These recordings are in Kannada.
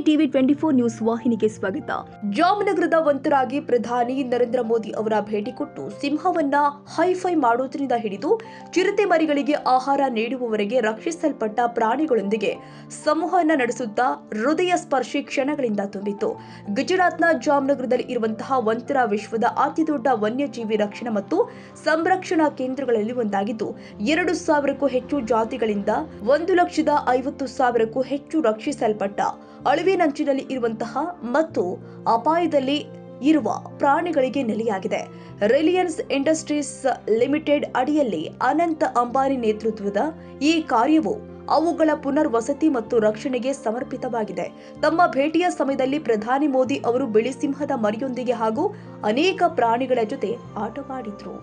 ಟಿವಿ 24 ನ್ಯೂಸ್ ವಾಹಿನಿಗೆ ಸ್ವಾಗತ. ಜಾಮನಗರದ ವಂತರಾಗಿ ಪ್ರಧಾನಿ ನರೇಂದ್ರ ಮೋದಿ ಅವರ ಭೇಟಿ ಕೊಟ್ಟು ಸಿಂಹವನ್ನ ಹೈಫೈ ಮಾಡುವುದರಿಂದ ಹಿಡಿದು ಚಿರತೆ ಮರಿಗಳಿಗೆ ಆಹಾರ ನೀಡುವವರೆಗೆ ರಕ್ಷಿಸಲ್ಪಟ್ಟ ಪ್ರಾಣಿಗಳೊಂದಿಗೆ ಸಂವಹನ ನಡೆಸುತ್ತಾ ಹೃದಯ ಸ್ಪರ್ಶಿ ಕ್ಷಣಗಳಿಂದ ತುಂಬಿತ್ತು. ಗುಜರಾತ್ನ ಜಾಮನಗರದಲ್ಲಿ ಇರುವಂತಹ ವಂತರ ವಿಶ್ವದ ಅತಿದೊಡ್ಡ ವನ್ಯಜೀವಿ ರಕ್ಷಣಾ ಮತ್ತು ಸಂರಕ್ಷಣಾ ಕೇಂದ್ರಗಳಲ್ಲಿ ಒಂದಾಗಿದ್ದು 2,000ಕ್ಕೂ ಹೆಚ್ಚು ಜಾತಿಗಳಿಂದ 1,50,000ಕ್ಕೂ ಹೆಚ್ಚು ರಕ್ಷಿಸಲ್ಪಟ್ಟ ಅಳಿವಿನಂಚಿನಲ್ಲಿ ಇರುವಂತಹ ಮತ್ತು ಅಪಾಯದಲ್ಲಿ ಇರುವ ಪ್ರಾಣಿಗಳಿಗೆ ನೆಲೆಯಾಗಿದೆ. ರಿಲಯನ್ಸ್ ಇಂಡಸ್ಟ್ರೀಸ್ ಲಿಮಿಟೆಡ್ ಅಡಿಯಲ್ಲಿ ಅನಂತ ಅಂಬಾನಿ ನೇತೃತ್ವದ ಈ ಕಾರ್ಯವು ಅವುಗಳ ಪುನರ್ವಸತಿ ಮತ್ತು ರಕ್ಷಣೆಗೆ ಸಮರ್ಪಿತವಾಗಿದೆ. ತಮ್ಮ ಭೇಟಿಯ ಸಮಯದಲ್ಲಿ ಪ್ರಧಾನಿ ಮೋದಿ ಅವರು ಬಿಳಿ ಸಿಂಹದ ಮರಿಯೊಂದಿಗೆ ಹಾಗೂ ಅನೇಕ ಪ್ರಾಣಿಗಳ ಜೊತೆ ಆಟವಾಡಿದ್ರು.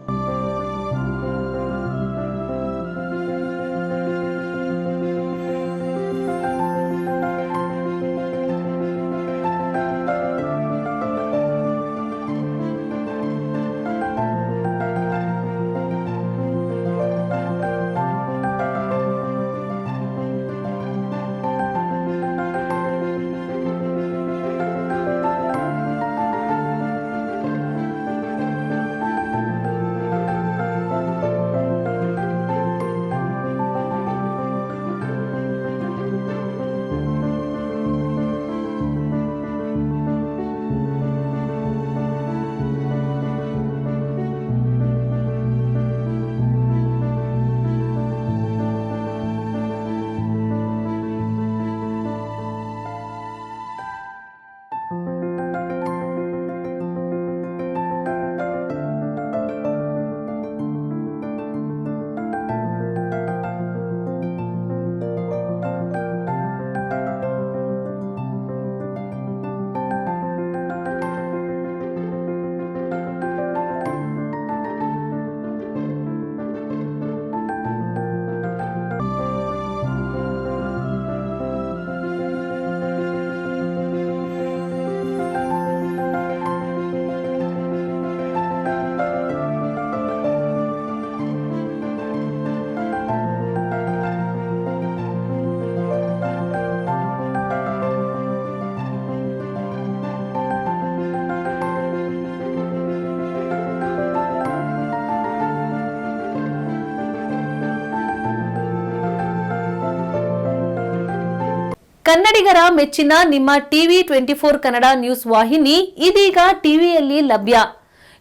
ಕನ್ನಡಿಗರ ಮೆಚ್ಚಿನ ನಿಮ್ಮ ಟಿವಿ 24 ಕನ್ನಡ ನ್ಯೂಸ್ ವಾಹಿನಿ ಇದೀಗ ಟಿವಿಯಲ್ಲಿ ಲಭ್ಯ.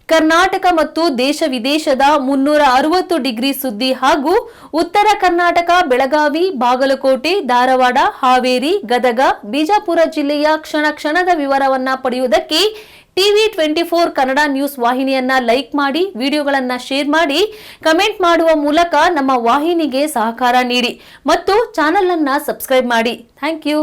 ಕರ್ನಾಟಕ ಮತ್ತು ದೇಶ ವಿದೇಶದ 360 ಡಿಗ್ರಿ ಸುದ್ದಿ ಹಾಗೂ ಉತ್ತರ ಕರ್ನಾಟಕ, ಬೆಳಗಾವಿ, ಬಾಗಲಕೋಟೆ, ಧಾರವಾಡ, ಹಾವೇರಿ, ಗದಗ, ಬಿಜಾಪುರ ಜಿಲ್ಲೆಯ ಕ್ಷಣ ಕ್ಷಣದ ವಿವರವನ್ನ ಪಡೆಯುವುದಕ್ಕೆ ಟಿವಿ 24 ಕನ್ನಡ ನ್ಯೂಸ್ ವಾಹಿನಿಯನ್ನ ಲೈಕ್ ಮಾಡಿ, ವಿಡಿಯೋಗಳನ್ನ ಶೇರ್ ಮಾಡಿ, ಕಮೆಂಟ್ ಮಾಡುವ ಮೂಲಕ ನಮ್ಮ ವಾಹಿನಿಗೆ ಸಹಕಾರ ನೀಡಿ ಮತ್ತು ಚಾನೆಲ್ ಅನ್ನ ಸಬ್ಸ್ಕ್ರೈಬ್ ಮಾಡಿ. Thank you.